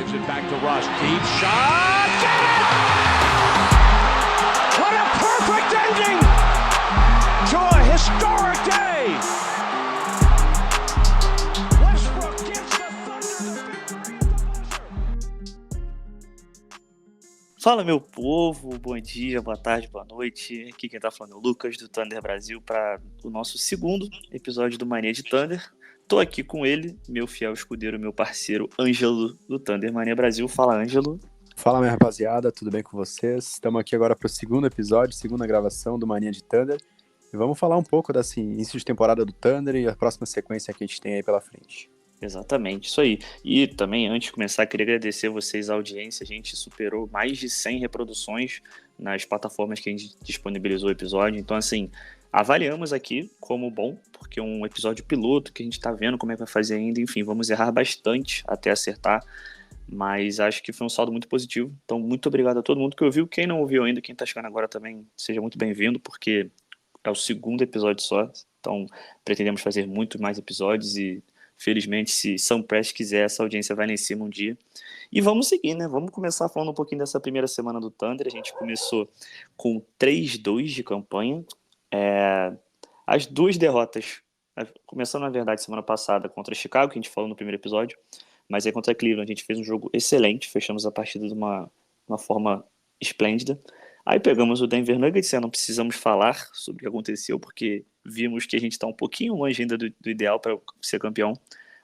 Gives it back to Russ. Deep shot. Get it! What a perfect ending to a historic day. Westbrook gives the Thunder the victory. Fala, meu povo, bom dia, boa tarde, boa noite. Aqui quem tá falando é o Lucas do Thunder Brasil para o nosso segundo episódio do Mania de Thunder. Tô aqui com ele, meu fiel escudeiro, meu parceiro Ângelo do Thunder Mania Brasil. Fala, Ângelo. Fala, minha rapaziada, tudo bem com vocês? Estamos aqui agora para o segundo episódio, segunda gravação do Mania de Thunder. E vamos falar um pouco desse início de temporada do Thunder e a próxima sequência que a gente tem aí pela frente. Exatamente, isso aí. E também, antes de começar, queria agradecer vocês, a audiência. A gente superou mais de 100 reproduções nas plataformas que a gente disponibilizou o episódio. Então, assim, avaliamos aqui como bom, porque é um episódio piloto que a gente tá vendo como é que vai fazer ainda. Enfim, vamos errar bastante até acertar, mas acho que foi um saldo muito positivo. Então, muito obrigado a todo mundo que ouviu. Quem não ouviu ainda, quem tá chegando agora também, seja muito bem-vindo, porque é o segundo episódio só. Então, pretendemos fazer muito mais episódios e, felizmente, se São Prest quiser, essa audiência vai lá em cima um dia. E vamos seguir, né? Vamos começar falando um pouquinho dessa primeira semana do Thunder. A gente começou com 3-2 de campanha. As duas derrotas, começando, na verdade, semana passada contra Chicago, que a gente falou no primeiro episódio, mas aí contra Cleveland a gente fez um jogo excelente, fechamos a partida de uma forma esplêndida. Aí pegamos o Denver Nuggets, não precisamos falar sobre o que aconteceu, porque vimos que a gente está um pouquinho longe ainda do ideal para ser campeão.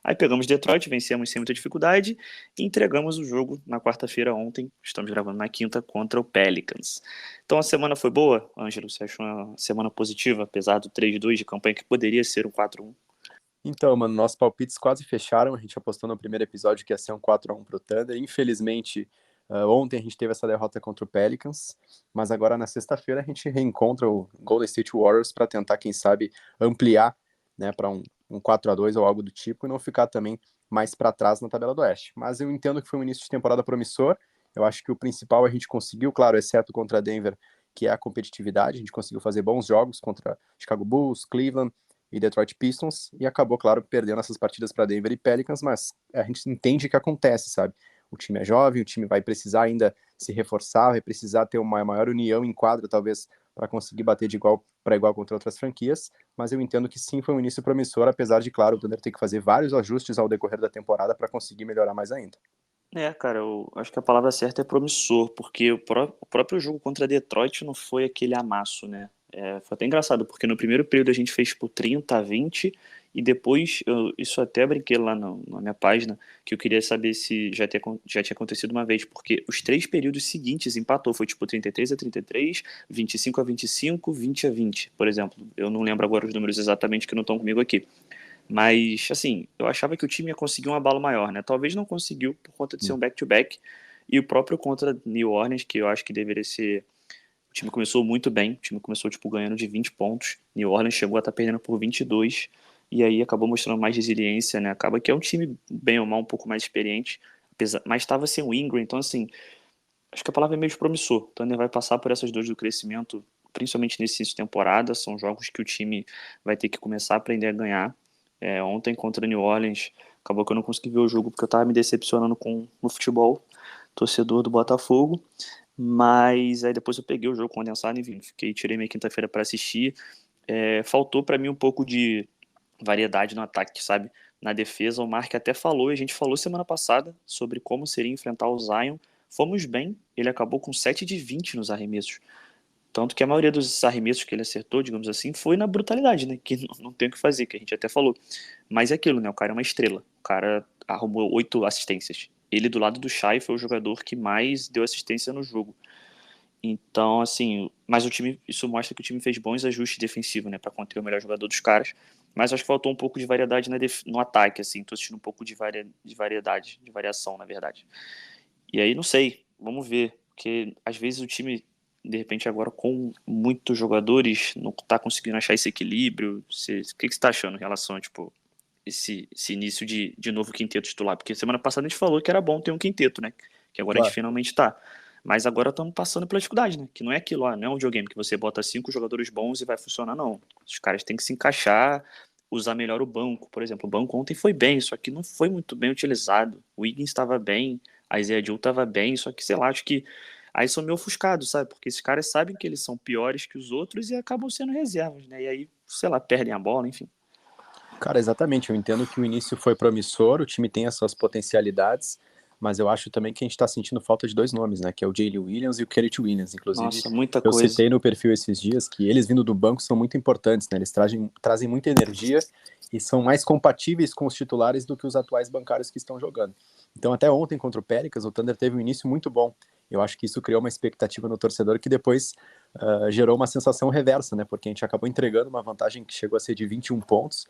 Aí pegamos Detroit, vencemos sem muita dificuldade e entregamos o jogo na quarta-feira ontem. Estamos gravando na quinta contra o Pelicans. Então a semana foi boa, Ângelo? Você achou uma semana positiva, apesar do 3-2 de campanha que poderia ser um 4-1? Então, mano, nossos palpites quase fecharam. A gente apostou no primeiro episódio que ia ser um 4-1 pro Thunder. Infelizmente, ontem a gente teve essa derrota contra o Pelicans, mas agora na sexta-feira a gente reencontra o Golden State Warriors para tentar, quem sabe, ampliar, né, para um 4-2 ou algo do tipo e não ficar também mais para trás na tabela do Oeste. Mas eu entendo que foi um início de temporada promissor. Eu acho que o principal a gente conseguiu, claro, exceto contra Denver, que é a competitividade. A gente conseguiu fazer bons jogos contra Chicago Bulls, Cleveland e Detroit Pistons e acabou, claro, perdendo essas partidas para Denver e Pelicans, mas a gente entende que acontece, sabe? O time é jovem, o time vai precisar ainda se reforçar, vai precisar ter uma maior união em quadra, talvez, para conseguir bater de igual para igual contra outras franquias, mas eu entendo que sim, foi um início promissor, apesar de, claro, o Thunder ter que fazer vários ajustes ao decorrer da temporada para conseguir melhorar mais ainda. Cara, eu acho que a palavra certa é promissor, porque o próprio jogo contra Detroit não foi aquele amasso, né? Foi até engraçado, porque no primeiro período a gente fez por 30-20, e depois, isso até brinquei lá na minha página, que eu queria saber se já tinha acontecido uma vez, porque os 3 períodos seguintes empatou, foi tipo 33-33, 25-25, 20-20, por exemplo. Eu não lembro agora os números exatamente que não estão comigo aqui. Mas, assim, eu achava que o time ia conseguir um abalo maior, né? Talvez não conseguiu por conta de ser um back-to-back, e o próprio contra New Orleans, que eu acho que deveria ser... O time começou muito bem, o time começou, tipo, ganhando de 20 pontos, New Orleans chegou a estar perdendo por 22, e aí acabou mostrando mais resiliência, né? Acaba que é um time, bem ou mal, um pouco mais experiente, mas estava sem o Ingram, então, assim, acho que a palavra é meio promissor. O Thunder vai passar por essas dores do crescimento, principalmente nesse início de temporada, são jogos que o time vai ter que começar a aprender a ganhar. Ontem contra New Orleans, acabou que eu não consegui ver o jogo porque eu tava me decepcionando com o futebol, torcedor do Botafogo, mas aí depois eu peguei o jogo condensado e tirei minha quinta-feira para assistir. Faltou para mim um pouco de variedade no ataque, sabe? Na defesa, o Mark até falou, e a gente falou semana passada sobre como seria enfrentar o Zion. Fomos bem, ele acabou com 7 de 20 nos arremessos. Tanto que a maioria dos arremessos que ele acertou, digamos assim, foi na brutalidade, né? Que não tem o que fazer, que a gente até falou. Mas é aquilo, né? O cara é uma estrela. O cara arrumou 8 assistências. Ele, do lado do Shai, foi o jogador que mais deu assistência no jogo. Então, assim, mas isso mostra que o time fez bons ajustes defensivos, né? Pra conter o melhor jogador dos caras. Mas acho que faltou um pouco de variedade no ataque, assim. Tô assistindo um pouco de variedade, de variação, na verdade. E aí, não sei. Vamos ver. Porque, às vezes, o time... de repente agora com muitos jogadores não tá conseguindo achar esse equilíbrio. O que você tá achando em relação a, tipo, esse início de novo quinteto titular? Porque semana passada a gente falou que era bom ter um quinteto, né? Que agora a gente finalmente tá. Mas agora estamos passando pela dificuldade, né? Que não é aquilo, não é um videogame que você bota 5 jogadores bons e vai funcionar, não. Os caras têm que se encaixar, usar melhor o banco. Por exemplo, o banco ontem foi bem, só que não foi muito bem utilizado. O Wiggins estava bem, A Isaiah Joe tava bem, só que, sei lá, acho que aí são meio ofuscados, sabe? Porque esses caras sabem que eles são piores que os outros e acabam sendo reservas, né? E aí, sei lá, perdem a bola, enfim. Cara, exatamente. Eu entendo que o início foi promissor, o time tem as suas potencialidades, mas eu acho também que a gente está sentindo falta de dois nomes, né? Que é o Jalen Williams e o Kenrith Williams. Inclusive, Nossa, muita eu coisa. citei no perfil esses dias que eles vindo do banco são muito importantes, né? Eles trazem muita energia e são mais compatíveis com os titulares do que os atuais bancários que estão jogando. Então, até ontem contra o Pelicans, o Thunder teve um início muito bom. Eu acho que isso criou uma expectativa no torcedor que depois gerou uma sensação reversa, né? Porque a gente acabou entregando uma vantagem que chegou a ser de 21 pontos.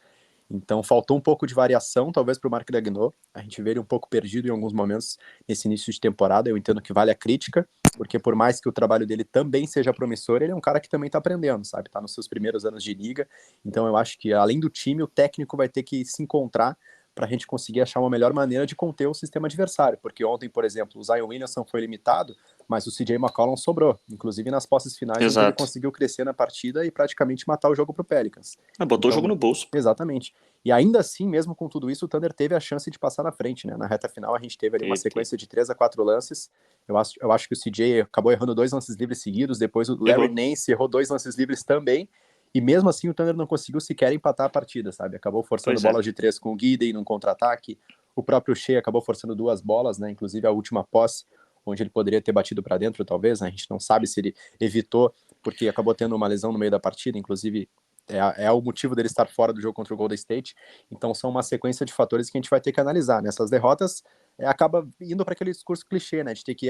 Então faltou um pouco de variação, talvez, para o Marc Daigneault. A gente vê ele um pouco perdido em alguns momentos nesse início de temporada. Eu entendo que vale a crítica, porque por mais que o trabalho dele também seja promissor, ele é um cara que também está aprendendo, sabe? Está nos seus primeiros anos de liga. Então eu acho que, além do time, o técnico vai ter que se encontrar para a gente conseguir achar uma melhor maneira de conter o sistema adversário. Porque ontem, por exemplo, o Zion Williamson foi limitado, mas o CJ McCollum sobrou, inclusive nas posses finais, onde ele Exato. conseguiu crescer na partida e praticamente matar o jogo para o Pelicans. Botou o jogo Então, no bolso. exatamente. E ainda assim, mesmo com tudo isso, o Thunder teve a chance de passar na frente, né? Na reta final, a gente teve ali uma sequência de 3 a 4 lances. Eu acho que o CJ acabou errando 2 lances livres seguidos, depois o Larry Nance errou 2 lances livres também, e mesmo assim o Thunder não conseguiu sequer empatar a partida, sabe? Acabou forçando bolas de 3 com o Giddey num contra-ataque, o próprio Shea acabou forçando 2 bolas, né? Inclusive a última posse, onde ele poderia ter batido para dentro, talvez, né? A gente não sabe se ele evitou, porque acabou tendo uma lesão no meio da partida, inclusive é o motivo dele estar fora do jogo contra o Golden State. Então são uma sequência de fatores que a gente vai ter que analisar. Nessas derrotas, acaba indo para aquele discurso clichê, né? De ter que,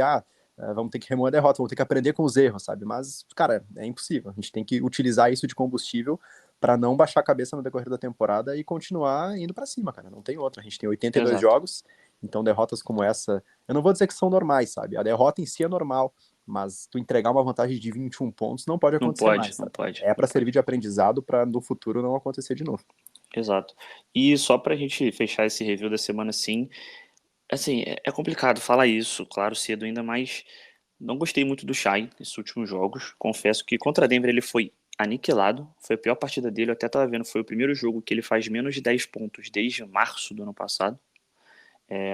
vamos ter que remoer a derrota, vamos ter que aprender com os erros, sabe? Mas, cara, é impossível. A gente tem que utilizar isso de combustível para não baixar a cabeça no decorrer da temporada e continuar indo para cima, cara. Não tem outra. A gente tem 82 Exato. jogos, então derrotas como essa, eu não vou dizer que são normais, sabe? A derrota em si é normal, mas tu entregar uma vantagem de 21 pontos não pode acontecer mais, Não sabe? pode. É para servir de aprendizado para no futuro não acontecer de novo. Exato. E só pra gente fechar esse review da semana, assim, é complicado falar isso, claro, cedo ainda, mas não gostei muito do Shai nesses últimos jogos. Confesso que contra a Denver ele foi aniquilado, foi a pior partida dele, eu até tava vendo, foi o primeiro jogo que ele faz menos de 10 pontos desde março do ano passado.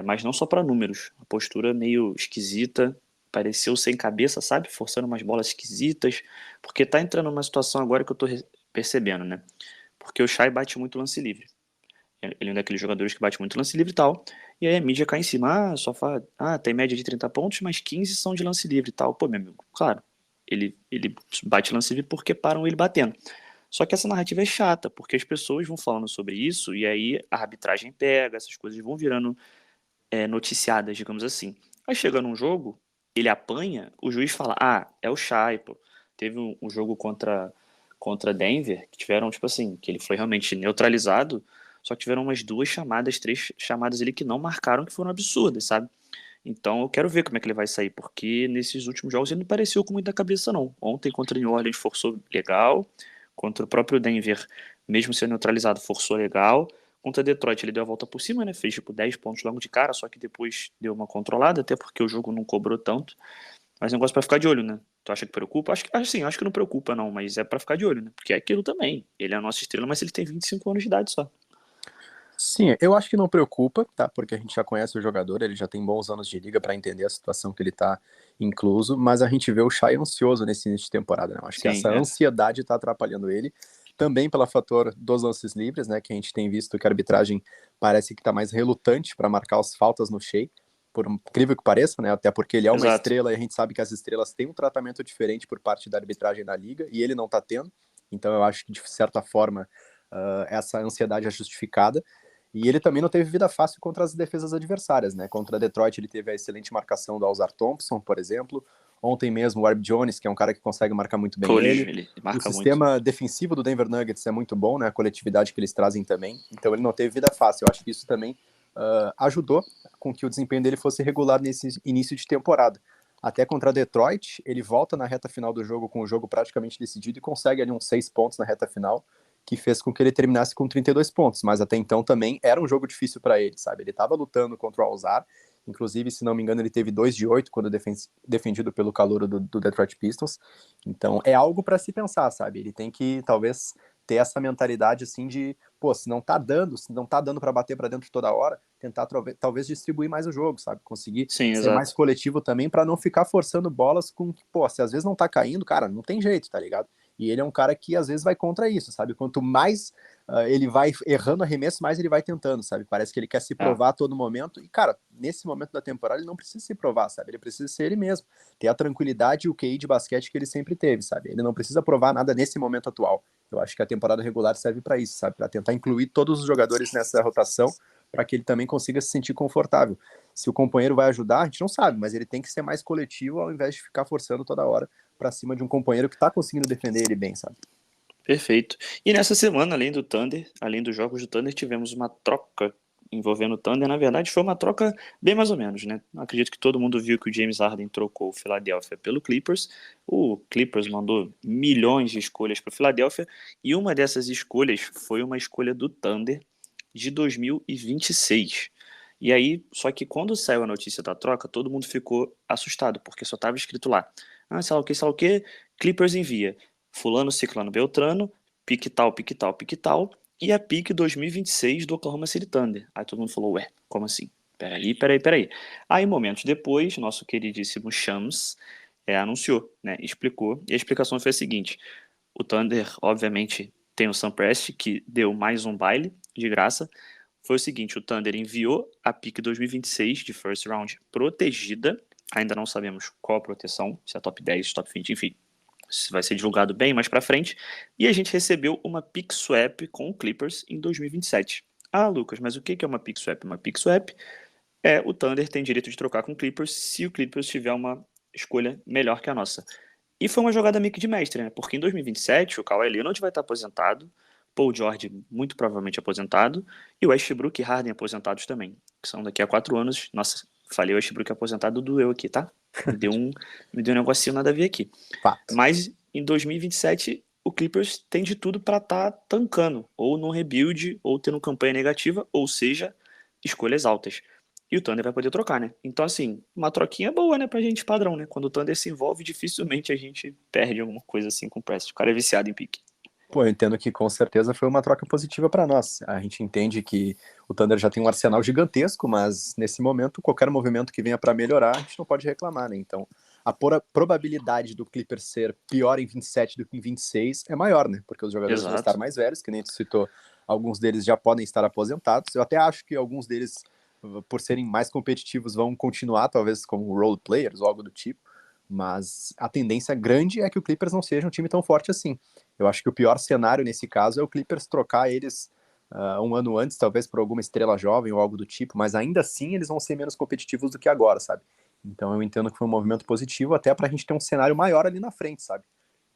Mas não só para números, a postura meio esquisita, pareceu sem cabeça, sabe? Forçando umas bolas esquisitas, porque tá entrando numa situação agora que eu tô percebendo, né? Porque o Shai bate muito lance livre. Ele é um daqueles jogadores que bate muito lance livre e tal. E aí a mídia cai em cima. Tem média de 30 pontos, mas 15 são de lance livre e tal. Pô, meu amigo, claro, ele bate lance livre porque param ele batendo. Só que essa narrativa é chata, porque as pessoas vão falando sobre isso e aí a arbitragem pega, essas coisas vão virando noticiadas, digamos assim. Aí chega num jogo, ele apanha, o juiz fala, é o Shai, pô. Teve um jogo contra Denver, que tiveram, tipo assim, que ele foi realmente neutralizado, só que tiveram umas 3 chamadas ali que não marcaram, que foram absurdas, sabe? Então eu quero ver como é que ele vai sair, porque nesses últimos jogos ele não pareceu com muita cabeça, não. Ontem contra New Orleans forçou legal, contra o próprio Denver, mesmo sendo neutralizado, forçou legal. Contra Detroit ele deu a volta por cima, né? Fez tipo 10 pontos logo de cara, só que depois deu uma controlada, até porque o jogo não cobrou tanto. Mas é um negócio pra ficar de olho, né? Tu acha que preocupa? Acho que não preocupa, não, mas é pra ficar de olho, né? Porque é aquilo também. Ele é a nossa estrela, mas ele tem 25 anos de idade só. Sim, eu acho que não preocupa, tá? Porque a gente já conhece o jogador, ele já tem bons anos de liga para entender a situação que ele tá incluso, mas a gente vê o Shai ansioso nesse início de temporada, né? Eu acho que Sim, essa ansiedade tá atrapalhando ele, também pelo fator dos lances livres, né? Que a gente tem visto que a arbitragem parece que tá mais relutante para marcar as faltas no Shai, por incrível que pareça, né? Até porque ele é uma exato. estrela e a gente sabe que as estrelas têm um tratamento diferente por parte da arbitragem na liga e ele não tá tendo, então eu acho que de certa forma essa ansiedade é justificada. E ele também não teve vida fácil contra as defesas adversárias, né? Contra Detroit ele teve a excelente marcação do Alzar Thompson, por exemplo. Ontem mesmo o Herb Jones, que é um cara que consegue marcar muito bem Pô, ele. ele O marca muito. sistema defensivo do Denver Nuggets é muito bom, né? A coletividade que eles trazem também. Então ele não teve vida fácil. Eu acho que isso também ajudou com que o desempenho dele fosse regular nesse início de temporada. Até contra Detroit, ele volta na reta final do jogo com o jogo praticamente decidido e consegue ali uns 6 pontos na reta final, que fez com que ele terminasse com 32 pontos, mas até então também era um jogo difícil para ele, sabe? Ele estava lutando contra o Alzar, inclusive, se não me engano, ele teve 2 de 8 quando defendido pelo calouro do Detroit Pistons, então é algo para se pensar, sabe? Ele tem que, talvez, ter essa mentalidade assim de, pô, se não tá dando para bater para dentro toda hora, tentar talvez distribuir mais o jogo, sabe? Conseguir Sim, ser mais exato. coletivo também para não ficar forçando bolas com que, pô, se às vezes não tá caindo, cara, não tem jeito, tá ligado? E ele é um cara que às vezes vai contra isso, sabe? Quanto mais ele vai errando arremesso, mais ele vai tentando, sabe? Parece que ele quer se É, provar a todo momento. E, cara, nesse momento da temporada ele não precisa se provar, sabe? Ele precisa ser ele mesmo. Ter a tranquilidade e o QI de basquete que ele sempre teve, sabe? Ele não precisa provar nada nesse momento atual. Eu acho que a temporada regular serve para isso, sabe? Para tentar incluir todos os jogadores nessa rotação, para que ele também consiga se sentir confortável. Se o companheiro vai ajudar, a gente não sabe, mas ele tem que ser mais coletivo ao invés de ficar forçando toda hora para cima de um companheiro que tá conseguindo defender ele bem, sabe? perfeito. E nessa semana, além do Thunder, além dos jogos do Thunder, tivemos uma troca envolvendo o Thunder. Na verdade, foi uma troca bem mais ou menos, né? Acredito que todo mundo viu que o James Harden trocou o Philadelphia pelo Clippers. O Clippers mandou milhões de escolhas para o Philadelphia e uma dessas escolhas foi uma escolha do Thunder de 2026. E aí, só que quando saiu a notícia da troca, todo mundo ficou assustado, porque só estava escrito lá: ah, sei lá o que, Clippers envia fulano, ciclano, beltrano, pique tal, pique tal, pique tal, e a pique 2026 do Oklahoma City Thunder. Aí todo mundo falou: ué, como assim? Peraí. Aí, momentos depois, nosso queridíssimo Shams anunciou, né, explicou, e a explicação foi a seguinte: o Thunder, obviamente, tem o Sam Prest, que deu mais um baile de graça. Foi o seguinte: o Thunder enviou a pick 2026 de first round protegida. Ainda não sabemos qual a proteção, se é top 10, top 20, enfim. Isso vai ser divulgado bem mais pra frente. E a gente recebeu uma pick swap com o Clippers em 2027. Ah, Lucas, mas o que é uma pick swap? Uma pick swap o Thunder tem direito de trocar com o Clippers se o Clippers tiver uma escolha melhor que a nossa. E foi uma jogada meio que de mestre, né? Porque em 2027 o Kawhi Leonard vai estar aposentado, Paul George muito provavelmente aposentado, e o Westbrook e Harden aposentados também, que são daqui a 4 anos. Nossa, falei Westbrook aposentado, doeu aqui, tá? Me deu um negocinho nada a ver aqui. Fato. Mas em 2027 o Clippers tem de tudo para estar tancando, ou no rebuild, ou tendo campanha negativa, ou seja, escolhas altas. E o Thunder vai poder trocar, né? Então, assim, uma troquinha boa, né, pra gente padrão, né? Quando o Thunder se envolve, dificilmente a gente perde alguma coisa assim com o Preston. O cara é viciado em pique. Pô, eu entendo que com certeza foi uma troca positiva para nós. A gente entende que o Thunder já tem um arsenal gigantesco, mas nesse momento, qualquer movimento que venha para melhorar, a gente não pode reclamar, né? Então, a probabilidade do Clippers ser pior em 27 do que em 26 é maior, né? Porque os jogadores vão estar Exato. mais velhos, que nem tu citou, alguns deles já podem estar aposentados. Eu até acho que alguns deles, por serem mais competitivos, vão continuar, talvez como role players ou algo do tipo. Mas a tendência grande é que o Clippers não seja um time tão forte assim. Eu acho que o pior cenário nesse caso é o Clippers trocar eles um ano antes, talvez por alguma estrela jovem ou algo do tipo, mas ainda assim eles vão ser menos competitivos do que agora, sabe? Então eu entendo que foi um movimento positivo até pra gente ter um cenário maior ali na frente, sabe?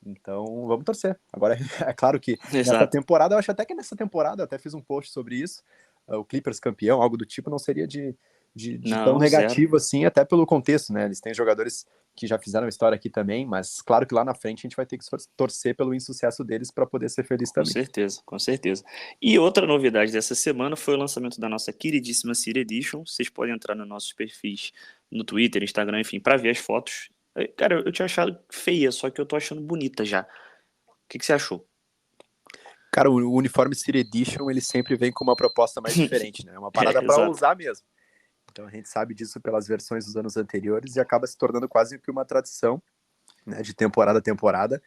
Então vamos torcer. Agora é claro que nessa Exato. temporada, eu acho até que nessa temporada, eu até fiz um post sobre isso, o Clippers campeão, algo do tipo, não seria de tão Não, zero. negativo assim, até pelo contexto, né? Eles têm jogadores que já fizeram história aqui também, mas claro que lá na frente a gente vai ter que torcer pelo insucesso deles para poder ser feliz Com também. certeza, com certeza. E outra novidade dessa semana foi o lançamento da nossa queridíssima City Edition. Vocês podem entrar nos nossos perfis no Twitter, Instagram, enfim, para ver as fotos. Cara, eu tinha achado feia, só que eu tô achando bonita já. O que você achou? Cara, o uniforme City Edition, ele sempre vem com uma proposta mais diferente, né? É uma parada para Exato. usar mesmo. Então a gente sabe disso pelas versões dos anos anteriores e acaba se tornando quase que uma tradição, né, de temporada a temporada.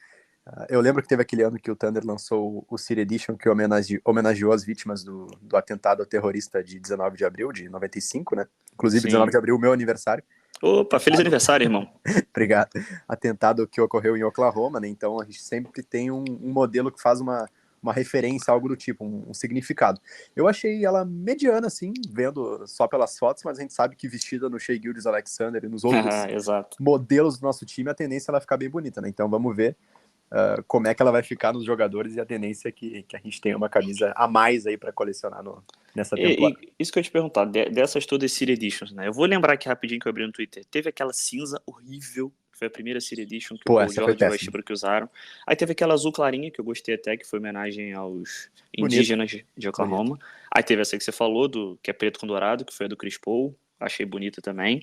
Eu lembro que teve aquele ano que o Thunder lançou o City Edition, que homenageou as vítimas do atentado terrorista de 19 de abril de 95, né? Inclusive, 19 Sim. de abril, meu aniversário. Opa, feliz Atentado, aniversário, irmão. obrigado. Atentado que ocorreu em Oklahoma, né? Então a gente sempre tem um modelo que faz uma referência, algo do tipo, um significado. Eu achei ela mediana, assim, vendo só pelas fotos, mas a gente sabe que vestida no Shai Gilgeous-Alexander e nos outros Exato. modelos do nosso time, a tendência é ela ficar bem bonita, né? Então vamos ver como é que ela vai ficar nos jogadores e a tendência é que a gente tenha uma camisa a mais aí para colecionar nessa temporada. Isso que eu ia te perguntar, dessas todas City Editions, né? Eu vou lembrar aqui rapidinho que eu abri no Twitter. Teve aquela cinza horrível, que foi a primeira City Edition que o Pô, Paul essa foi George e o péssima. Westbrook usaram. Aí teve aquela azul clarinha, que eu gostei até, que foi homenagem aos Bonito, indígenas de bonito. Oklahoma. Aí teve essa que você falou, que é preto com dourado, que foi a do Chris Paul. Achei bonita também.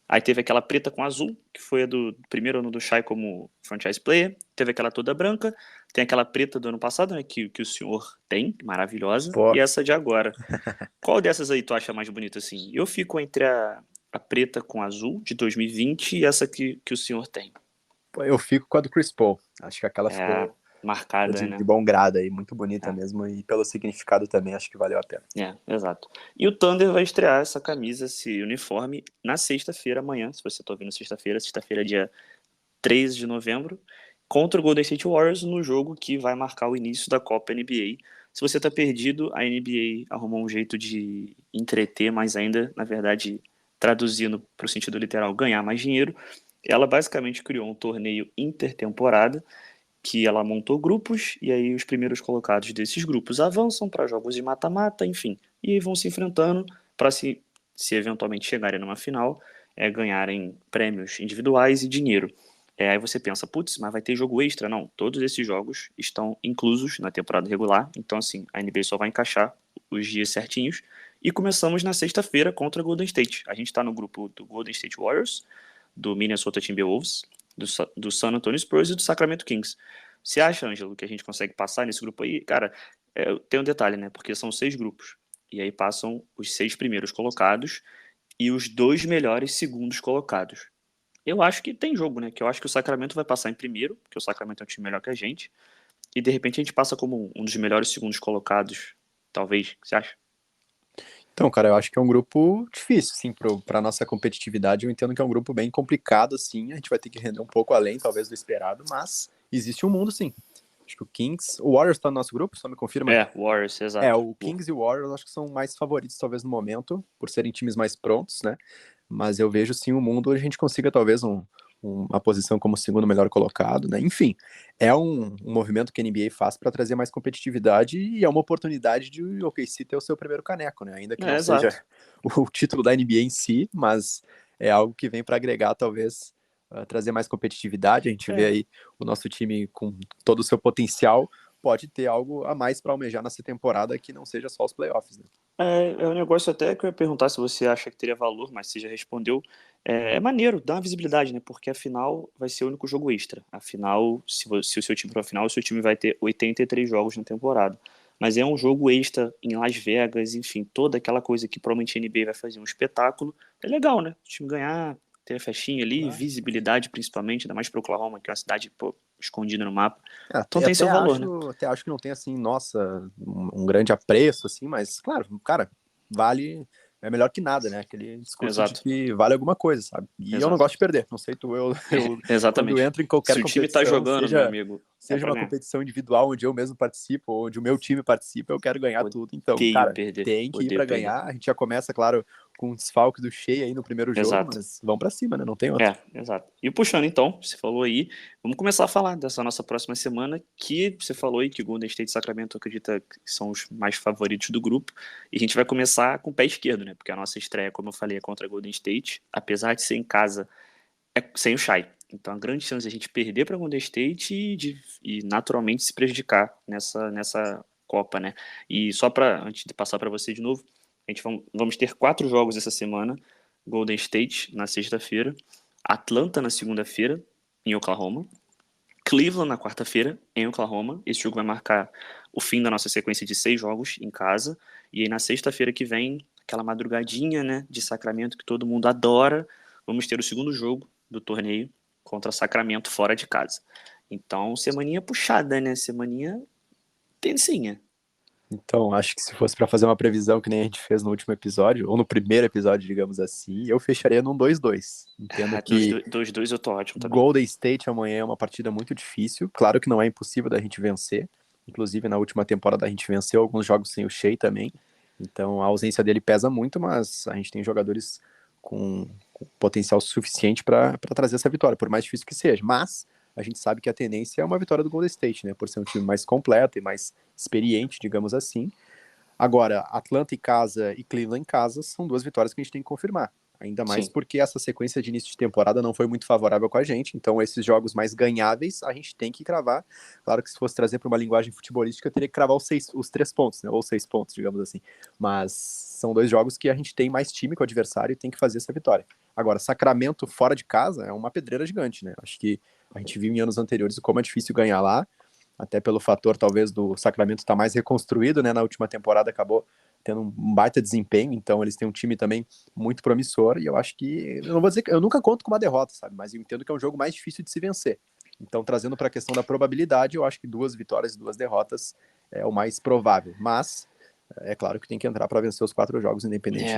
Aí teve aquela preta com azul, que foi a do primeiro ano do Shai como franchise player. Teve aquela toda branca. Tem aquela preta do ano passado, né, que o senhor tem, maravilhosa. Pô. E essa de agora. Qual dessas aí tu acha mais bonita, assim? Eu fico entre a preta com azul, de 2020, e essa que o senhor tem. Pô, eu fico com a do Chris Paul. Acho que aquela É, ficou marcada, de né? bom grado aí, muito bonita É. mesmo. E pelo significado também, acho que valeu a pena. Exato. E o Thunder vai estrear essa camisa, esse uniforme, na sexta-feira, amanhã, se você está ouvindo sexta-feira, dia 3 de novembro, contra o Golden State Warriors, no jogo que vai marcar o início da Copa NBA. Se você está perdido, a NBA arrumou um jeito de entreter mais ainda, na verdade, traduzindo para o sentido literal, ganhar mais dinheiro. Ela basicamente criou um torneio intertemporada, que ela montou grupos, e aí os primeiros colocados desses grupos avançam para jogos de mata-mata, enfim, e vão se enfrentando para se eventualmente chegarem numa final, ganharem prêmios individuais e dinheiro. Aí você pensa, putz, mas vai ter jogo extra? Não, todos esses jogos estão inclusos na temporada regular, então assim, a NBA só vai encaixar os dias certinhos, e começamos na sexta-feira contra Golden State. A gente está no grupo do Golden State Warriors, do Minnesota Timberwolves, do San Antonio Spurs e do Sacramento Kings. Você acha, Ângelo, que a gente consegue passar nesse grupo aí? Cara, tem um detalhe, né? Porque são 6 grupos. E aí passam os 6 primeiros colocados e os 2 melhores segundos colocados. Eu acho que tem jogo, né? Que eu acho que o Sacramento vai passar em primeiro, porque o Sacramento é um time melhor que a gente. E de repente a gente passa como um dos melhores segundos colocados. Talvez. O que você acha? Então, cara, eu acho que é um grupo difícil, sim, para nossa competitividade. Eu entendo que é um grupo bem complicado, assim. A gente vai ter que render um pouco além, talvez, do esperado, mas existe um mundo, sim. Acho que o Kings. O Warriors tá no nosso grupo, só me confirma. Warriors, exato. O Kings e o Warriors acho que são mais favoritos, talvez, no momento, por serem times mais prontos, né? Mas eu vejo, sim, um mundo onde a gente consiga, talvez, uma posição como segundo melhor colocado, né? Enfim, é um movimento que a NBA faz para trazer mais competitividade e é uma oportunidade de o OKC ter o seu primeiro caneco, né? Ainda que não seja Exato. o título da NBA em si, mas é algo que vem para agregar, talvez, trazer mais competitividade. A gente vê aí o nosso time com todo o seu potencial, pode ter algo a mais para almejar nessa temporada que não seja só os playoffs, né? É um negócio até que eu ia perguntar se você acha que teria valor, mas você já respondeu. É maneiro, dá uma visibilidade, né? Porque afinal vai ser o único jogo extra. Afinal, se o seu time for a final, o seu time vai ter 83 jogos na temporada. Mas é um jogo extra em Las Vegas, enfim, toda aquela coisa que provavelmente a NBA vai fazer um espetáculo. É legal, né? O time ganhar, ter a festinha ali, Claro. visibilidade principalmente, ainda mais para Oklahoma, que é uma cidade, pô, escondida no mapa. Então Até tem seu valor, né? até acho que não tem, assim, nossa, um grande apreço, assim, mas, claro, cara, vale, é melhor que nada, né? Aquele discurso Exato. de que vale alguma coisa, sabe? E eu não Exato. gosto de perder, não sei tu, eu quando Exatamente. entro em qualquer Se o time tá competição, jogando, meu amigo, seja pra uma ganhar. competição individual onde eu mesmo participo, ou onde o meu time participa, eu quero ganhar tudo. Então, Odeio cara, perder. tem que ir Odeio pra perder. ganhar. A gente já começa, claro, com um desfalque do Shea aí no primeiro jogo, Exato. mas vamos pra cima, né? Não tem outro. Exato. E puxando então, você falou aí, vamos começar a falar dessa nossa próxima semana, que você falou aí que o Golden State e Sacramento acredita que são os mais favoritos do grupo, e a gente vai começar com o pé esquerdo, né? Porque a nossa estreia, como eu falei, é contra a Golden State, apesar de ser em casa, é sem o Shai. Então a grande chance de a gente perder para Golden State e naturalmente se prejudicar nessa Copa, né? E só para antes de passar para você de novo, a gente vamos ter 4 jogos essa semana. Golden State na sexta-feira, Atlanta na segunda-feira em Oklahoma, Cleveland na quarta-feira em Oklahoma. Esse jogo vai marcar o fim da nossa sequência de 6 jogos em casa. E aí na sexta-feira que vem, aquela madrugadinha, né, de Sacramento que todo mundo adora, vamos ter o segundo jogo do torneio contra Sacramento fora de casa. Então, semaninha puxada, né? Semaninha tensinha. Então, acho que se fosse para fazer uma previsão que nem a gente fez no último episódio, ou no primeiro episódio, digamos assim, eu fecharia num 2-2. Entendo que 2-2 eu tô ótimo também. Golden State amanhã é uma partida muito difícil. Claro que não é impossível da gente vencer. Inclusive, na última temporada a gente venceu alguns jogos sem o Shea também. Então, a ausência dele pesa muito, mas a gente tem jogadores com potencial suficiente para trazer essa vitória, por mais difícil que seja. Mas a gente sabe que a tendência é uma vitória do Golden State, né? Por ser um time mais completo e mais experiente, digamos assim. Agora, Atlanta em casa e Cleveland em casa são 2 vitórias que a gente tem que confirmar. Ainda mais Sim. porque essa sequência de início de temporada não foi muito favorável com a gente. Então, esses jogos mais ganháveis, a gente tem que cravar. Claro que se fosse trazer para uma linguagem futebolística, eu teria que cravar os 3 pontos, né? Ou 6 pontos, digamos assim. Mas são 2 jogos que a gente tem mais time com o adversário e tem que fazer essa vitória. Agora, Sacramento fora de casa é uma pedreira gigante, né? Acho que a gente viu em anos anteriores como é difícil ganhar lá, até pelo fator, talvez, do Sacramento estar mais reconstruído, né? Na última temporada acabou tendo um baita desempenho, então eles têm um time também muito promissor, e eu acho que, eu não vou dizer que eu nunca conto com uma derrota, sabe? Mas eu entendo que é um jogo mais difícil de se vencer. Então, trazendo para a questão da probabilidade, eu acho que 2 vitórias e 2 derrotas é o mais provável. Mas, é claro que tem que entrar para vencer os 4 jogos, independente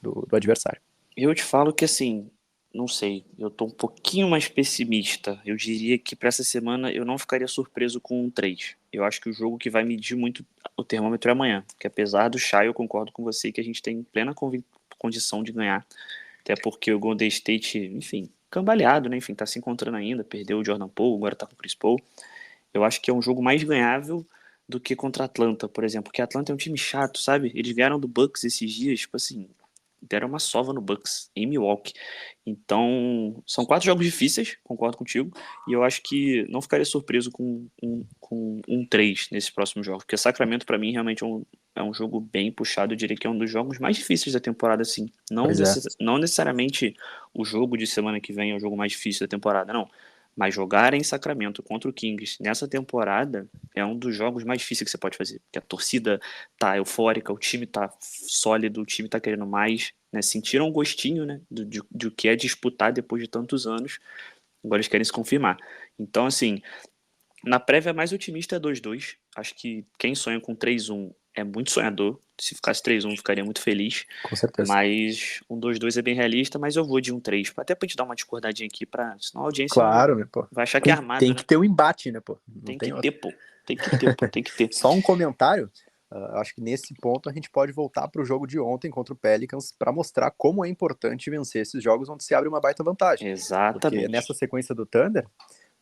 do adversário. Eu te falo que, assim, não sei, eu tô um pouquinho mais pessimista. Eu diria que para essa semana eu não ficaria surpreso com um 3. Eu acho que o jogo que vai medir muito o termômetro é amanhã. Porque apesar do Shai, eu concordo com você que a gente tem plena condição de ganhar. Até porque o Golden State, enfim, cambaleado, né? Enfim, tá se encontrando ainda. Perdeu o Jordan Poole, agora tá com o Chris Paul. Eu acho que é um jogo mais ganhável do que contra a Atlanta, por exemplo. Porque a Atlanta é um time chato, sabe? Eles ganharam do Bucks esses dias, tipo assim, deram uma sova no Bucks, em Milwaukee. Então, são 4 jogos difíceis, concordo contigo, e eu acho que não ficaria surpreso com um 3 nesses próximos jogos, porque Sacramento, para mim, realmente é um jogo bem puxado, eu diria que é um dos jogos mais difíceis da temporada, assim. Pois é. Não necessariamente o jogo de semana que vem é o jogo mais difícil da temporada, não. Mas jogar em Sacramento contra o Kings nessa temporada é um dos jogos mais difíceis que você pode fazer. Porque a torcida tá eufórica, o time tá sólido, o time tá querendo mais, né? Sentiram um gostinho, né, do que é disputar depois de tantos anos. Agora eles querem se confirmar. Então, assim, na prévia mais otimista é 2-2. Acho que quem sonha com 3-1 é muito sonhador. Se ficasse 3-1, ficaria muito feliz. Com certeza. Mas um 2-2 é bem realista, mas eu vou de 1-3. Até pra gente dar uma discordadinha aqui, senão a audiência Claro, né, pô. vai achar que é armado, Tem né? que ter um embate, né, pô? Não Tem tem que outra. ter, pô. Tem que ter, pô. Tem que ter. Só um comentário. Acho que nesse ponto a gente pode voltar para o jogo de ontem contra o Pelicans para mostrar como é importante vencer esses jogos onde se abre uma baita vantagem. Porque Exatamente. nessa sequência do Thunder,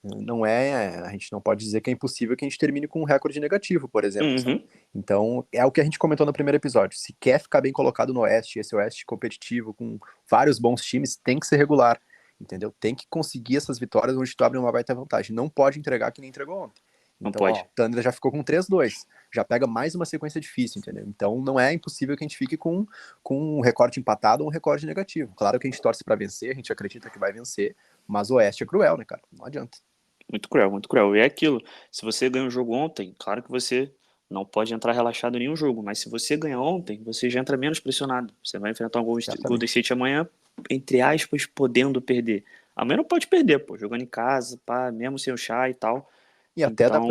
a gente não pode dizer que é impossível que a gente termine com um recorde negativo, por exemplo. Sabe? Então, é o que a gente comentou no primeiro episódio. Se quer ficar bem colocado no Oeste, esse Oeste competitivo, com vários bons times, tem que ser regular, entendeu? Tem que conseguir essas vitórias onde tu abre uma baita vantagem. Não pode entregar que nem entregou ontem. Não Então, pode. ó, o Thunder já ficou com 3-2, já pega mais uma sequência difícil, entendeu? Então, não é impossível que a gente fique com um recorde empatado ou um recorde negativo. Claro que a gente torce para vencer, a gente acredita que vai vencer, mas o Oeste é cruel, né, cara? Não adianta. Muito cruel, muito cruel. E é aquilo, se você ganha o jogo ontem, claro que você não pode entrar relaxado em nenhum jogo, mas se você ganha ontem, você já entra menos pressionado. Você vai enfrentar um Golden State amanhã, entre aspas, podendo perder. Amanhã não pode perder, pô, jogando em casa, pá, mesmo sem o chá e tal. E até Então,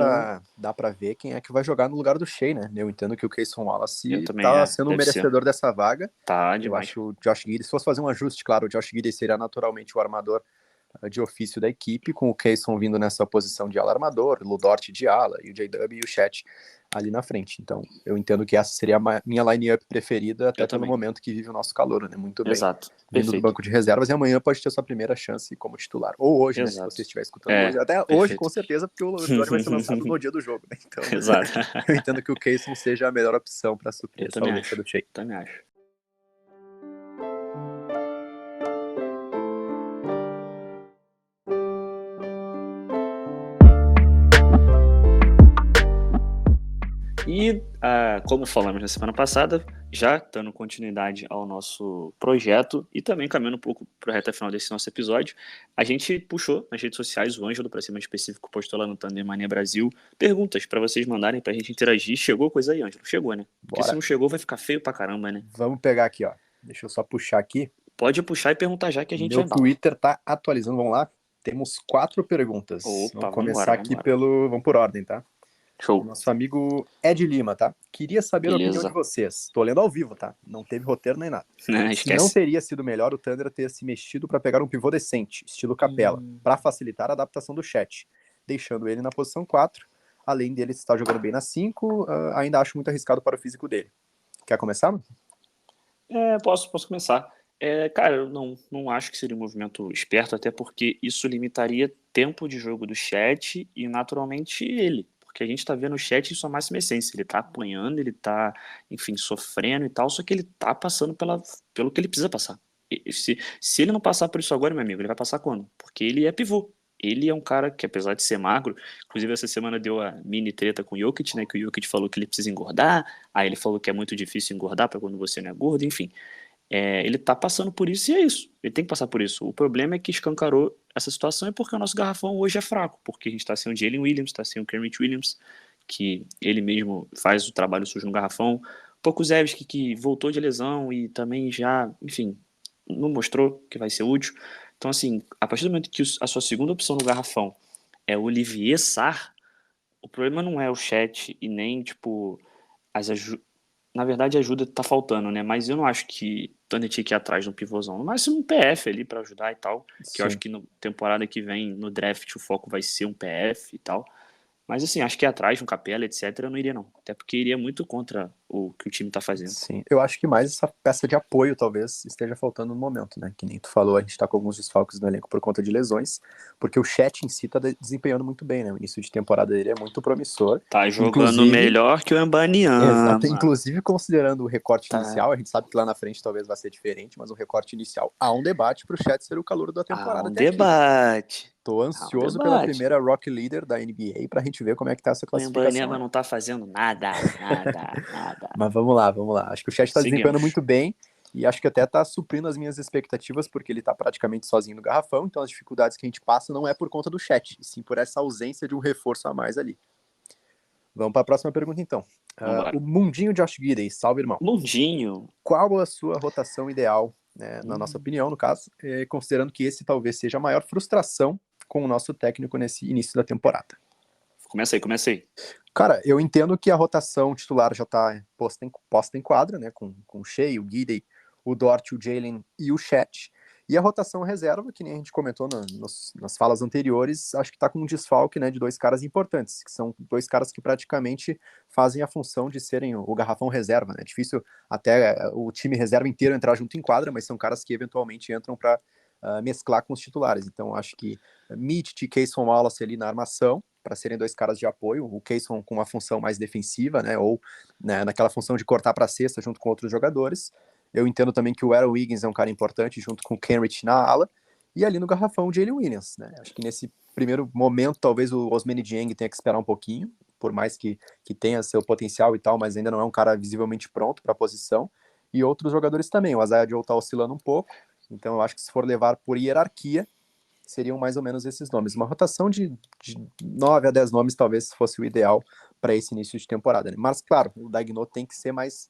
dá pra ver quem é que vai jogar no lugar do Shea, né? Eu entendo que o Cason eu Wallace também, tá sendo um deve ser. merecedor dessa vaga. Tá Eu demais. acho que o Josh Giddey, se fosse fazer um ajuste, claro, o Josh Giddey seria naturalmente o armador de ofício da equipe, com o Cason vindo nessa posição de ala armador, o Ludort de ala, e o J-Dub e o Chet ali na frente. Então, eu entendo que essa seria a minha line-up preferida, até pelo momento que vive o nosso calor, né? Muito bem. Exato. Vindo Perfeito. do banco de reservas, e amanhã pode ter sua primeira chance como titular. Ou hoje, né? Se você estiver escutando hoje. Até perfeito. hoje, com certeza, porque o episódio vai ser lançado no dia do jogo, né? Então, Exato. eu entendo que o Cason seja a melhor opção para suprir essa ausência do Shea. Também acho. E, como falamos na semana passada, já dando continuidade ao nosso projeto e também caminhando um pouco para a reta final desse nosso episódio, a gente puxou nas redes sociais, o Ângelo, para ser mais específico, postou lá no Thunder Mania Brasil, perguntas para vocês mandarem para a gente interagir. Chegou coisa aí, Ângelo? Chegou, né? Porque se não chegou, vai ficar feio pra caramba, né? Vamos pegar aqui, ó. Deixa eu só puxar aqui. Pode puxar e perguntar já que a gente Meu já dá. Twitter tá atualizando, vamos lá. Temos 4 perguntas. Opa, vamos começar vambora, aqui vamos por ordem, tá? Show. Nosso amigo Ed Lima, tá? Queria saber a opinião Beleza. de vocês. Tô lendo ao vivo, tá? Não teve roteiro nem nada. Se Esquece. não teria sido melhor o Thunder ter se mexido para pegar um pivô decente, estilo Capela, para facilitar a adaptação do Chet, deixando ele na posição 4. Além dele estar jogando bem na 5, ainda acho muito arriscado para o físico dele. Quer começar, mano? Posso começar. Cara, eu não acho que seria um movimento esperto, até porque isso limitaria tempo de jogo do Chet e naturalmente ele. Porque a gente tá vendo o Chet em sua máxima essência. Ele tá apanhando, ele tá, enfim, sofrendo e tal, só que ele tá passando pelo que ele precisa passar. E se ele não passar por isso agora, meu amigo, ele vai passar quando? Porque ele é pivô. Ele é um cara que, apesar de ser magro, inclusive essa semana deu a mini treta com o Jokic, né? Que o Jokic falou que ele precisa engordar, aí ele falou que é muito difícil engordar para quando você não é gordo, enfim. Ele tá passando por isso e é isso. Ele tem que passar por isso. O problema é que escancarou essa situação é porque o nosso garrafão hoje é fraco, porque a gente tá sem o Jalen Williams, tá sem o Kenrich Williams, que ele mesmo faz o trabalho sujo no garrafão. Pokusevski, que voltou de lesão e também já, enfim, não mostrou que vai ser útil. Então, assim, a partir do momento que a sua segunda opção no garrafão é o Olivier Sarr, o problema não é o chat e nem, tipo, as na verdade, a ajuda tá faltando, né? Mas eu não acho que Thunder tinha que ir atrás de um pivôzão. No máximo um PF ali pra ajudar e tal. Que eu acho Sim. que na temporada que vem, no draft, o foco vai ser um PF e tal. Mas assim, acho que ir atrás de um Capela, etc., eu não iria não. Até porque iria muito contra o que o time tá fazendo. Sim, eu acho que mais essa peça de apoio talvez esteja faltando no momento, né? Que nem tu falou, a gente tá com alguns desfalques no elenco por conta de lesões, porque o Chat em si tá desempenhando muito bem, né? O início de temporada dele é muito promissor. Tá jogando Inclusive, melhor que o exato, Embanyama. inclusive considerando o recorte Tá. inicial, a gente sabe que lá na frente talvez vai ser diferente, mas o recorte inicial há um debate pro Chat ser o calor da Há temporada um até aqui. debate. Tô Há um ansioso pela debate. primeira Rock Leader da NBA pra gente ver como é que tá essa O classificação Embanyama aí. não tá fazendo nada, nada, nada. Mas vamos lá, vamos lá. Acho que o Chat está desempenhando Seguimos. muito bem e acho que até está suprindo as minhas expectativas, porque ele está praticamente sozinho no garrafão, então as dificuldades que a gente passa não é por conta do Chat, e sim por essa ausência de um reforço a mais ali. Vamos para a próxima pergunta, então. O Vambora. Mundinho Josh Giddey, salve, irmão. Mundinho. Qual a sua rotação ideal, né, na nossa opinião, no caso, considerando que esse talvez seja a maior frustração com o nosso técnico nesse início da temporada? Começa aí, começa aí. Cara, eu entendo que a rotação titular já está posta em quadra, né? Com o Shea, o Giddey, o Dort, o Jalen e o Chat. E a rotação reserva, que nem a gente comentou nas falas anteriores, acho que está com um desfalque, né, de dois caras importantes, que são dois caras que praticamente fazem a função de serem o garrafão reserva, né? Difícil até o time reserva inteiro entrar junto em quadra, mas são caras que eventualmente entram para mesclar com os titulares. Então acho que Mitch e Kayson Wallace ali na armação, para serem dois caras de apoio, o Kayson com uma função mais defensiva, né, ou né, naquela função de cortar para a cesta junto com outros jogadores. Eu entendo também que o Aaron Wiggins é um cara importante junto com o Kenrich na ala, e ali no garrafão o Jalen Williams, né? Acho que nesse primeiro momento talvez o Osmani Dieng tenha que esperar um pouquinho, por mais que tenha seu potencial e tal, mas ainda não é um cara visivelmente pronto para a posição, e outros jogadores também, o Isaiah Joe está oscilando um pouco, então eu acho que se for levar por hierarquia, seriam mais ou menos esses nomes. Uma rotação de 9 a 10 nomes talvez fosse o ideal para esse início de temporada. Né? Mas, claro, o Daigneault tem que ser mais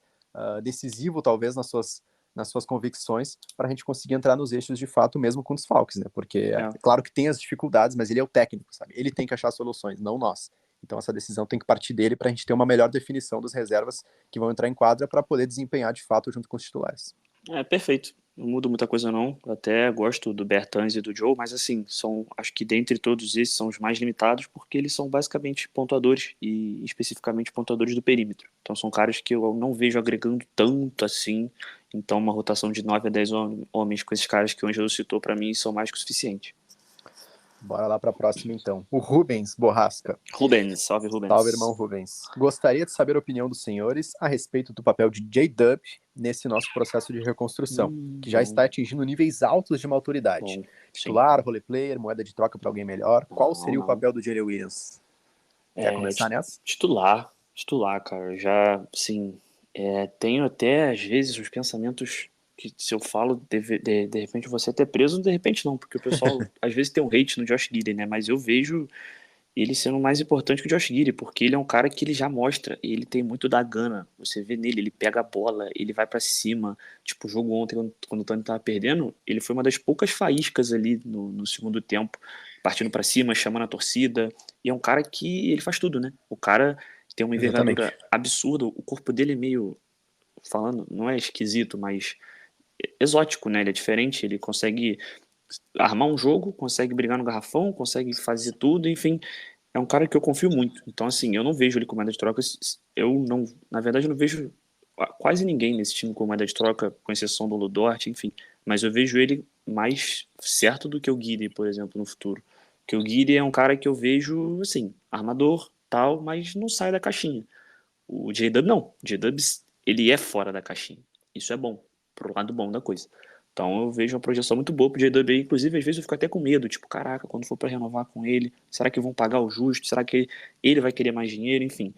decisivo, talvez, nas suas convicções, para a gente conseguir entrar nos eixos de fato, mesmo com desfalques, né? Porque é claro que tem as dificuldades, mas ele é o técnico, sabe? Ele tem que achar soluções, não nós. Então essa decisão tem que partir dele para a gente ter uma melhor definição das reservas que vão entrar em quadra para poder desempenhar de fato junto com os titulares. Perfeito. Não muda muita coisa não. Eu até gosto do Bertans e do Joe, mas assim, acho que dentre todos esses são os mais limitados porque eles são basicamente pontuadores e especificamente pontuadores do perímetro. Então são caras que eu não vejo agregando tanto assim. Então uma rotação de 9 a 10 homens com esses caras que o Angelo citou para mim são mais que o suficiente. Bora lá para a próxima, então. O Rubens Borrasca. Rubens, salve Rubens. Salve, irmão Rubens. Gostaria de saber a opinião dos senhores a respeito do papel de J-Dub nesse nosso processo de reconstrução, que já está atingindo níveis altos de maturidade. Titular, role player, moeda de troca para alguém melhor. Qual seria o papel do Jalen Williams? Quer começar nessa? Titular, cara. Já, assim, tenho até, às vezes, os pensamentos que se eu falo, de repente você até preso, de repente não, porque o pessoal às vezes tem um hate no Josh Giddey, né? Mas eu vejo ele sendo mais importante que o Josh Giddey, porque ele é um cara que ele já mostra, ele tem muito da gana. Você vê nele, ele pega a bola, ele vai pra cima. Tipo, o jogo ontem, quando o Tony tava perdendo, ele foi uma das poucas faíscas ali no segundo tempo, partindo pra cima, chamando a torcida. E é um cara que ele faz tudo, né? O cara tem uma envergadura absurda, o corpo dele é meio, falando, não é esquisito, mas exótico, né? Ele é diferente, ele consegue armar um jogo, consegue brigar no garrafão, consegue fazer tudo, enfim, é um cara que eu confio muito. Então, assim, eu não vejo ele com moeda de troca, na verdade, eu não vejo quase ninguém nesse time com moeda de troca, com exceção do Ludort, enfim, mas eu vejo ele mais certo do que o Giddey, por exemplo, no futuro. Porque o Giddey é um cara que eu vejo, assim, armador, tal, mas não sai da caixinha. O J-Dub não. O J-Dub, ele é fora da caixinha. Isso é bom, pro lado bom da coisa. Então eu vejo uma projeção muito boa pro J-Dub aí. Inclusive, às vezes eu fico até com medo. Tipo, caraca, quando for pra renovar com ele, será que vão pagar o justo? Será que ele vai querer mais dinheiro? Enfim.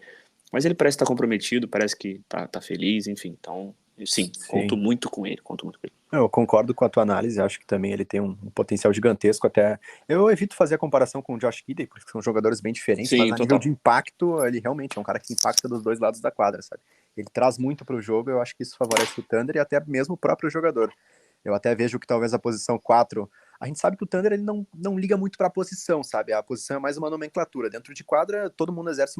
Mas ele parece estar comprometido, parece que tá feliz, enfim. Então, Sim, conto muito com ele, Eu concordo com a tua análise, acho que também ele tem um potencial gigantesco até. Eu evito fazer a comparação com o Josh Giddey, porque são jogadores bem diferentes, Sim, mas a nível de impacto, ele realmente é um cara que impacta dos dois lados da quadra, sabe? Ele traz muito pro jogo, eu acho que isso favorece o Thunder e até mesmo o próprio jogador. Eu até vejo que talvez a posição 4, a gente sabe que o Thunder ele não liga muito para a posição, sabe? A posição é mais uma nomenclatura. Dentro de quadra, todo mundo exerce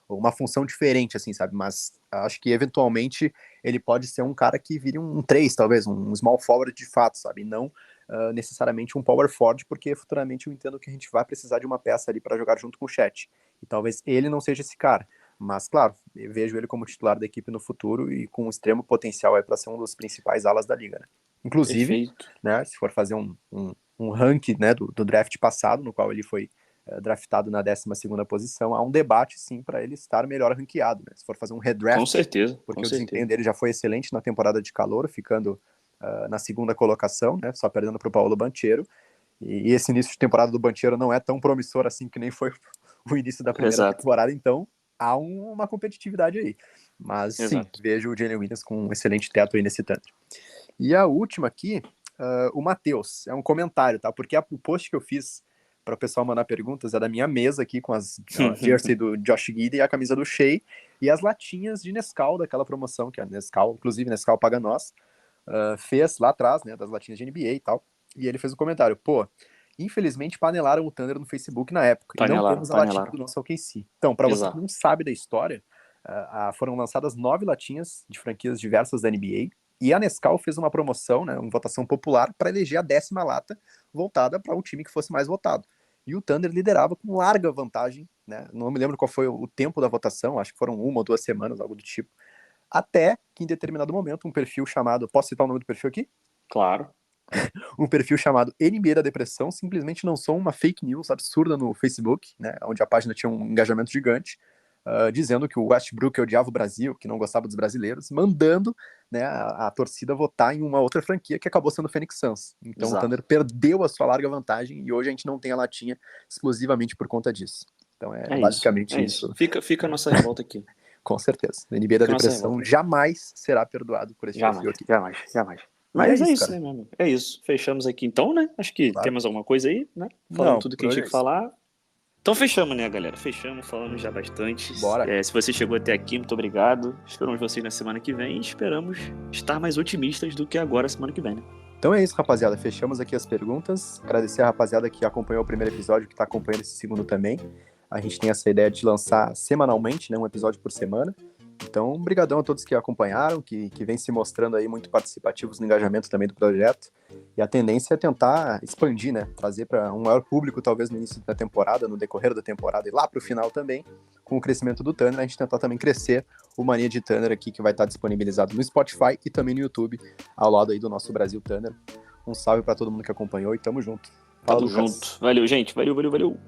uma função diferente, assim, sabe? Mas acho que eventualmente ele pode ser um cara que vire um 3, talvez, um small forward de fato, sabe? Não necessariamente um power forward, porque futuramente eu entendo que a gente vai precisar de uma peça ali para jogar junto com o Chet. E talvez ele não seja esse cara. Mas, claro, eu vejo ele como titular da equipe no futuro e com um extremo potencial para ser um dos principais alas da liga, né? Inclusive, né, se for fazer um ranking, né, do draft passado, no qual ele foi draftado na 12ª posição, há um debate, sim, para ele estar melhor ranqueado, né? Se for fazer um redraft, com certeza, porque o desempenho dele já foi excelente na temporada de calor, ficando na 2ª colocação, né, só perdendo para o Paulo Banchero, e esse início de temporada do Banchero não é tão promissor assim que nem foi o início da primeira temporada, então há uma competitividade aí. Mas sim, vejo o Jalen Williams com um excelente teto aí nesse Thunder. E a última aqui, o Matheus, é um comentário, tá? Porque o post que eu fiz para o pessoal mandar perguntas é da minha mesa aqui com as jersey do Josh Giddey e a camisa do Shea e as latinhas de Nescau daquela promoção que a Nescau, inclusive Nescau paga nós, fez lá atrás, né, das latinhas de NBA e tal. E ele fez um comentário, pô, infelizmente panelaram o Thunder no Facebook na época e não temos a latinha do nosso OKC. Então, para você que não sabe da história, foram lançadas 9 latinhas de franquias diversas da NBA. E a Nescau fez uma promoção, né, uma votação popular, para eleger a 10ª lata voltada para o time que fosse mais votado. E o Thunder liderava com larga vantagem, né? Não me lembro qual foi o tempo da votação, acho que foram 1 ou 2 semanas, algo do tipo. Até que em determinado momento, um perfil chamado... Posso citar o nome do perfil aqui? Claro. Um perfil chamado NBA da Depressão simplesmente lançou uma fake news absurda no Facebook, né, onde a página tinha um engajamento gigante, dizendo que o Westbrook odiava o Brasil, que não gostava dos brasileiros, mandando, né, a torcida votar em uma outra franquia que acabou sendo o Phoenix Suns. Então o Thunder perdeu a sua larga vantagem e hoje a gente não tem a latinha exclusivamente por conta disso. Então é basicamente isso. Fica a nossa revolta aqui. Com certeza. O NBA da Depressão jamais será perdoado por esse perfil aqui. Jamais. Mas é isso, né, meu amigo? É isso. Fechamos aqui então, né? Acho que temos alguma coisa aí, né? Falando tudo que a gente tinha que falar. Então fechamos, né, galera? Fechamos, falamos já bastante. Bora. Se você chegou até aqui, muito obrigado. Esperamos vocês na semana que vem e esperamos estar mais otimistas do que agora, semana que vem, né? Então é isso, rapaziada. Fechamos aqui as perguntas. Agradecer a rapaziada que acompanhou o primeiro episódio, que está acompanhando esse segundo também. A gente tem essa ideia de lançar semanalmente, né, um episódio por semana. Então, brigadão a todos que acompanharam, que vem se mostrando aí muito participativos no engajamento também do projeto. E a tendência é tentar expandir, né? Trazer para um maior público, talvez no início da temporada, no decorrer da temporada e lá para o final também, com o crescimento do Thunder, a gente tentar também crescer o Mania de Thunder aqui, que vai estar disponibilizado no Spotify e também no YouTube, ao lado aí do nosso Brasil Thunder. Um salve para todo mundo que acompanhou e tamo junto. Tamo junto. Valeu, gente. Valeu.